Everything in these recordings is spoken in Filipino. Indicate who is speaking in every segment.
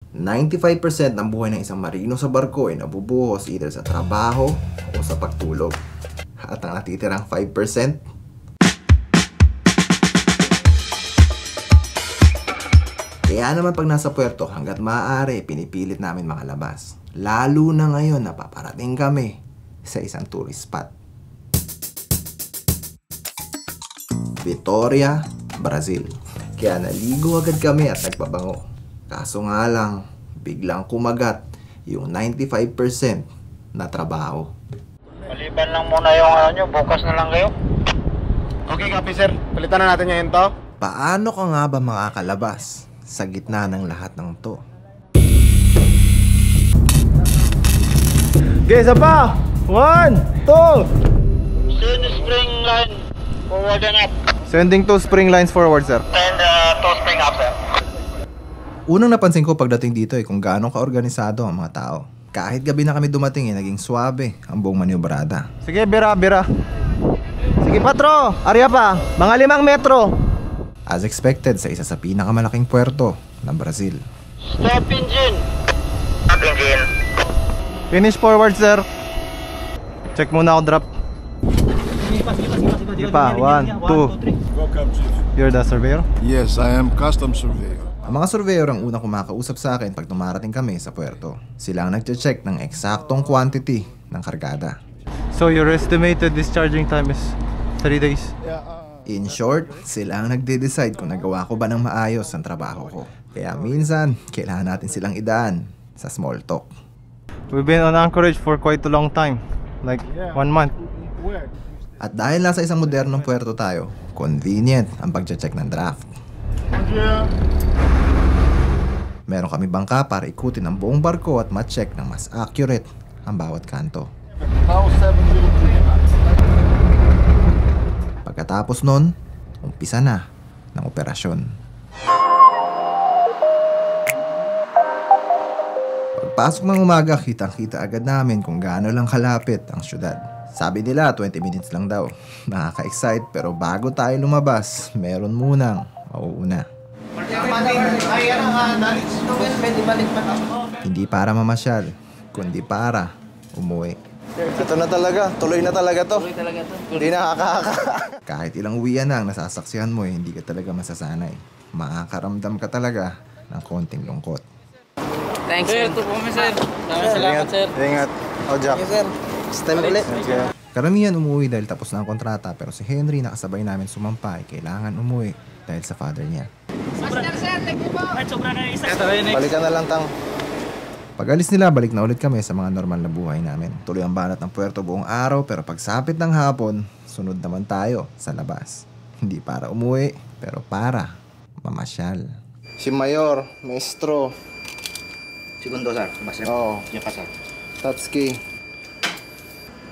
Speaker 1: 95% ng buhay ng isang marino sa barko ay nabubuhos either sa trabaho o sa pagtulog. At ang natitirang 5%, kaya naman pag nasa puerto, hanggat maaari, pinipilit namin makalabas. Lalo na ngayon na paparating kami sa isang tourist spot. Vitória, Brazil. Kaya naligo agad kami at nagpabango. Kaso nga lang, biglang kumagat yung 95% na trabaho.
Speaker 2: Maliban lang muna yung nyo, bukas na lang kayo.
Speaker 3: Okay, copy sir. Palitan na natin yung to.
Speaker 1: Paano ka nga ba makakalabas sa gitna ng lahat ng to?
Speaker 3: Okay, isa pa! 1, 2!
Speaker 2: Send spring line forward and up.
Speaker 3: Sending 2 spring lines forward, sir.
Speaker 2: And 2 spring up, sir.
Speaker 1: Unang napansin ko pagdating dito ay kung gaano kaorganisado ang mga tao. Kahit gabi na kami dumating naging swabe ang buong maniobrada.
Speaker 3: Sige, bira. Sige, patro! Arya pa! Mga 5 metro!
Speaker 1: As expected sa isa sa pinakamalaking puerto ng Brazil.
Speaker 2: Stop engine! Stop engine.
Speaker 3: Finish forward, sir. Check muna ako drop. Sige pa, 1, 2. You're the surveyor?
Speaker 4: Yes, I am custom surveyor.
Speaker 1: Ang mga surveyor ang unang kumakausap sa akin pag dumarating kami sa puerto. Sila ang nagche-check ng eksaktong quantity ng kargada.
Speaker 3: So your estimated discharging time is 3 days?
Speaker 1: In short, sila ang nagde-decide kung nagawa ko ba ng maayos ang trabaho ko. Kaya minsan, kailangan natin silang idaan sa small talk.
Speaker 3: We've been on anchorage for quite a long time. Like 1 month.
Speaker 1: At dahil nasa isang modernong puerto tayo, convenient ang pagche-check ng draft. Meron kami bangka para ikutin ang buong barko at ma-check ng mas accurate ang bawat kanto. Pagkatapos nun, umpisa na ng operasyon. Pagpasok ng umaga, kitang-kita agad namin kung gaano lang kalapit ang syudad. Sabi nila 20 minutes lang daw. Nakaka-excite pero bago tayo lumabas, meron munang mauuna. Hindi para mamasyal, kundi para umuwi.
Speaker 3: Ito na talaga, tuloy na talaga to. Hindi nakakaka.
Speaker 1: Kahit ilang uwian na ang nasasaksihan mo, hindi ka talaga masasanay. Makakaramdam ka talaga ng konting lungkot.
Speaker 5: Thanks, sir. Ito po kami, sir. Salamat, sir.
Speaker 3: Ingat. O, Jack.
Speaker 5: Yes, sir. Stay ulit.
Speaker 1: Karamihan umuwi dahil tapos na ang kontrata, pero si Henry nakasabay namin sumampa ay kailangan umuwi dahil sa father niya.
Speaker 3: Balikan na lang, Tang.
Speaker 1: Pag alis nila, balik na ulit kami sa mga normal na buhay namin. Tuloy ang banat ng puerto buong araw, pero pagsapit ng hapon, sunod naman tayo sa labas. Hindi para umuwi, pero para mamasyal.
Speaker 3: Si Mayor, Maestro.
Speaker 5: Segundo, sir. Basta.
Speaker 3: Oo.
Speaker 5: Diyan pa, sir.
Speaker 3: Tatsuki.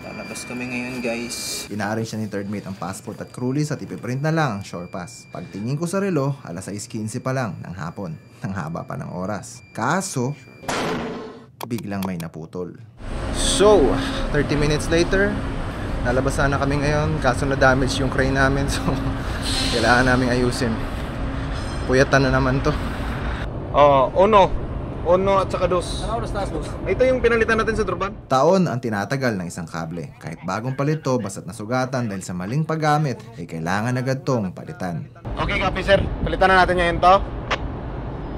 Speaker 1: Lalabas kami ngayon, guys. Ina-arrange siya ni third mate ang passport at crew list at ipiprint na lang ang shore pass. Pagtingin ko sa relo, alas 6:15 pa lang ng hapon. Nang haba pa ng oras. Kaso, biglang may naputol.
Speaker 3: So, 30 minutes later, nalabas na kami ngayon. Kaso na-damage yung crane namin. So, kailangan namin ayusin. Puyatan na naman to. Uno at saka dos. Ano oras taas, boss? Ito yung pinalitan natin sa Durban.
Speaker 1: Taon ang tinatagal ng isang kable. Kahit bagong palit to, basta't nasugatan dahil sa maling paggamit, ay kailangan agad tong palitan.
Speaker 3: Okay, copy sir. Palitan na natin ngayon to.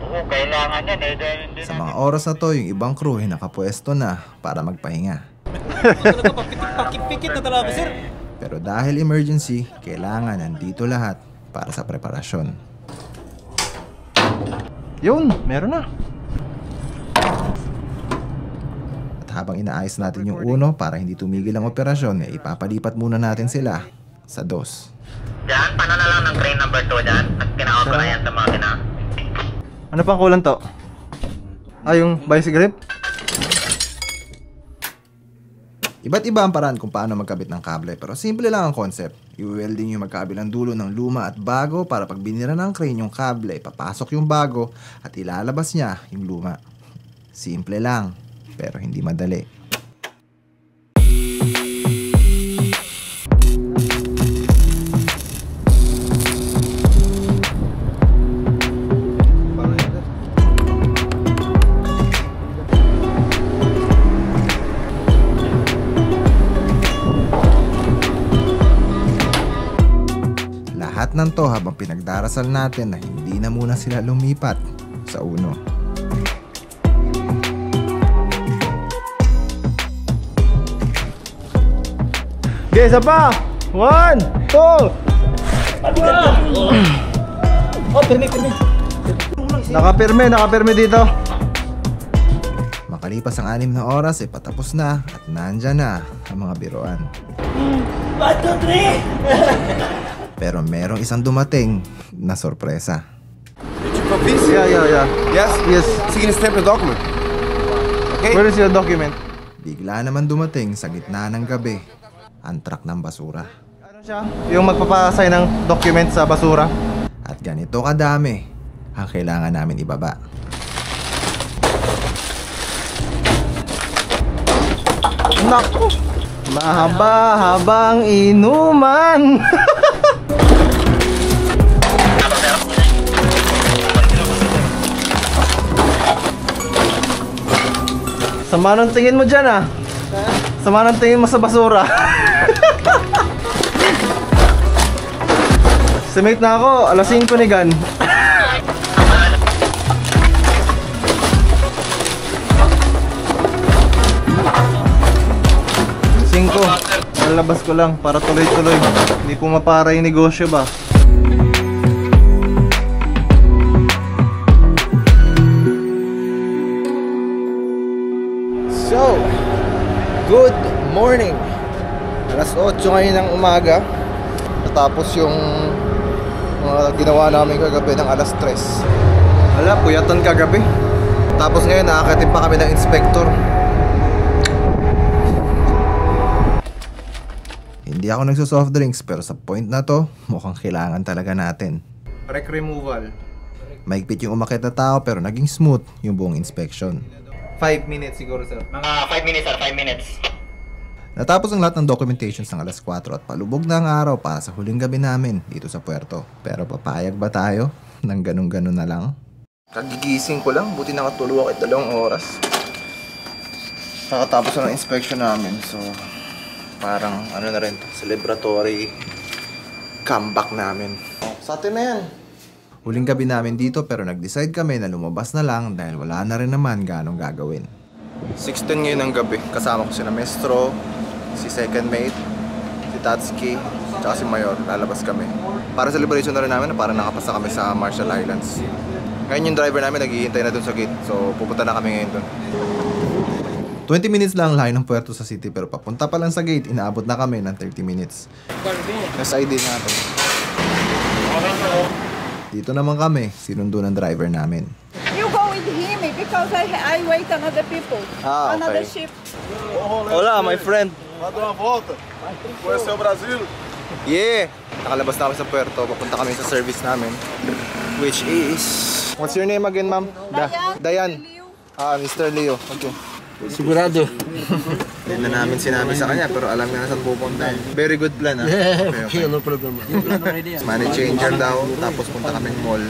Speaker 2: Oo, kailangan yan eh. Hindi
Speaker 1: Sa mga oras na to, yung ibang crew ay nakapwesto na para magpahinga.
Speaker 5: Pakipikit na talaga, sir.
Speaker 1: Pero dahil emergency, kailangan nandito lahat para sa preparasyon.
Speaker 3: Yun, meron na.
Speaker 1: At habang inaayos natin yung uno para hindi tumigil ang operasyon, ay ipapalipat muna natin sila sa dos.
Speaker 2: Diyan, paano na lang ng train number 2 dyan? At kinakot ko na yan sa makina.
Speaker 3: Ano pang kulang to? Yung vice grip?
Speaker 1: Iba't iba ang paraan kung paano magkabit ng kable, pero simple lang ang concept. I-welding yung magkabilang dulo ng luma at bago para pag binira ng crane yung kable, papasok yung bago at ilalabas niya yung luma. Simple lang, pero hindi madali. ng to habang pinagdarasal natin na hindi na muna sila lumipat sa uno.
Speaker 3: Okay, isa pa! 1, 2! Nakapirme dito.
Speaker 1: Makalipas ang 6 na oras ay patapos na at nandyan na ang mga biroan.
Speaker 6: 1, 2, 3!
Speaker 1: Pero merong isang dumating na sorpresa.
Speaker 3: Yeah. Yes.
Speaker 7: Sige, stamp the document. Okay?
Speaker 3: Where is your document?
Speaker 1: Bigla naman dumating sa gitna ng gabi ang truck ng basura.
Speaker 3: Ano siya? Yung magpapasay ng document sa basura.
Speaker 1: At ganito kadami ang kailangan namin ibaba.
Speaker 3: Naku! Mahaba-habang inuman! Sama ng tingin mo dyan ah. Sama ng tingin mo sa basura. Simate na ako, alas 5 ni Gan. Lalabas ko lang para tuloy-tuloy. Hindi po mapara yung negosyo ba? So, good morning. Alas 8 ngayon ng umaga. Natapos yung mga ginawa namin kagabi ng alas 3. Wala, puyatan kagabi. Tapos ngayon nakakatin pa kami ng inspector. Hindi ako nagso-soft drinks pero sa point na to, mukhang kailangan talaga natin. Wreck removal. Maigpit yung umakyat na tao pero naging smooth yung buong inspection. 5 minutes siguro sir.
Speaker 2: Mga 5 minutes sir, 5 minutes.
Speaker 1: Natapos ang lahat ng documentations ng alas 4 at palubog na ang araw para sa huling gabi namin dito sa puerto. Pero papayag ba tayo ng ganun-ganun na lang? Kagigising ko lang, buti nakatulog ako 2 oras. Nakatapos na ng inspection namin, so parang ano na rin, celebratory comeback namin. Sa atin na yan. Huling gabi namin dito pero nag-decide kami na lumabas na lang dahil wala na rin naman ganong gagawin. 6:10 ngayon ng gabi, kasama ko si Mestro, si second mate, si Tatsuki, tsaka si Mayor. Lalabas kami. Para celebration na rin namin, para nakapasa kami sa Marshall Islands. Ngayon yung driver namin naghihintay na dun sa gate, so pupunta na kami ngayon dun. 20 minutes lang ang layo ng puerto sa city pero papunta pa lang sa gate, inaabot na kami ng 30 minutes. Nasa ID natin. Dito naman kami, sinundo ng driver namin.
Speaker 8: You go with him because I wait another people.
Speaker 3: Ah, okay.
Speaker 8: Another ship.
Speaker 3: Hola, my friend.
Speaker 4: Vai dar uma volta. Conheceu o Brasil?
Speaker 3: Yeah! Nakalabas na kami sa puerto, papunta kami sa service namin. Which is... What's your name again, ma'am? Dayan. Ah, Mr. Leo. Okay.
Speaker 5: Sigurado.
Speaker 3: Hindi na namin sinabi sa kanya pero alam niya na saan pupunta eh. Very good plan ah. Okay.
Speaker 5: No problem.
Speaker 3: Money changer daw, tapos punta kaming mall.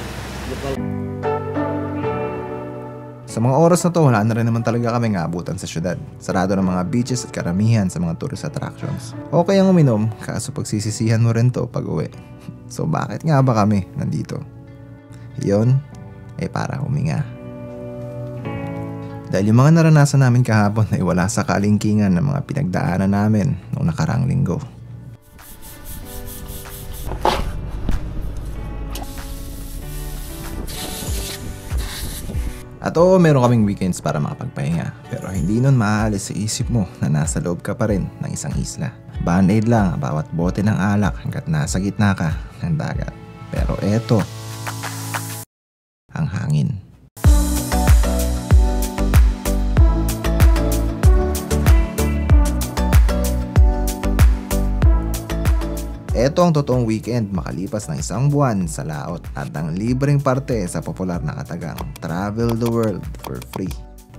Speaker 1: Sa mga oras na to, wala na rin naman talaga kami abutan sa syudad. Sarado ng mga beaches at karamihan sa mga tourist attractions. Okay ang uminom, kaso pagsisisihan mo rin to pag uwi. So bakit nga ba kami nandito? Yun ay para huminga. Dahil yung mga naranasan namin kahapon ay wala sa kalingkingan ng mga pinagdaanan namin noong nakaraang linggo. At oo, meron kaming weekends para makapagpahinga. Pero hindi nun maaalis sa isip mo na nasa loob ka pa rin ng isang isla. Band-aid lang bawat bote ng alak hanggat nasa gitna ka ng dagat. Pero eto, ang hangin. Ito ang totoong weekend makalipas ng 1 buwan sa laot at ang libreng parte sa popular na katagang Travel the World for free.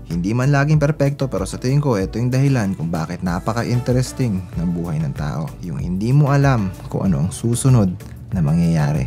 Speaker 1: Hindi man laging perpekto pero sa tingin ko ito yung dahilan kung bakit napaka-interesting ng buhay ng tao. Yung hindi mo alam kung ano ang susunod na mangyayari.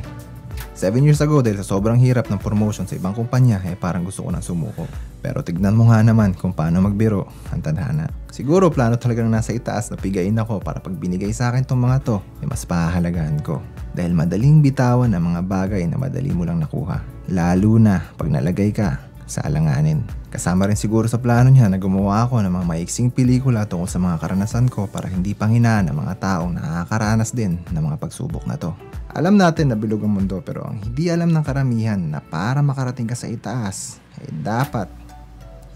Speaker 1: 7 years ago dahil sa sobrang hirap ng promotion sa ibang kumpanya parang gusto ko nang sumuko. Pero tignan mo nga naman kung paano magbiro ang tadhana. Siguro plano talagang nasa itaas na pigain ako para pag binigay sa akin tong mga to, mas pahahalagahan ko. dahil madaling bitawan ang mga bagay na madali mo lang nakuha. Lalo na pag nalagay ka sa alanganin. Kasama rin siguro sa plano niya na gumawa ako ng mga maiksing pelikula tungkol sa mga karanasan ko para hindi panghinaan ang mga taong nakakaranas din ng mga pagsubok na to. Alam natin na bilog ang mundo, pero ang hindi alam ng karamihan na para makarating ka sa itaas ay dapat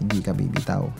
Speaker 1: hindi ka bibitaw.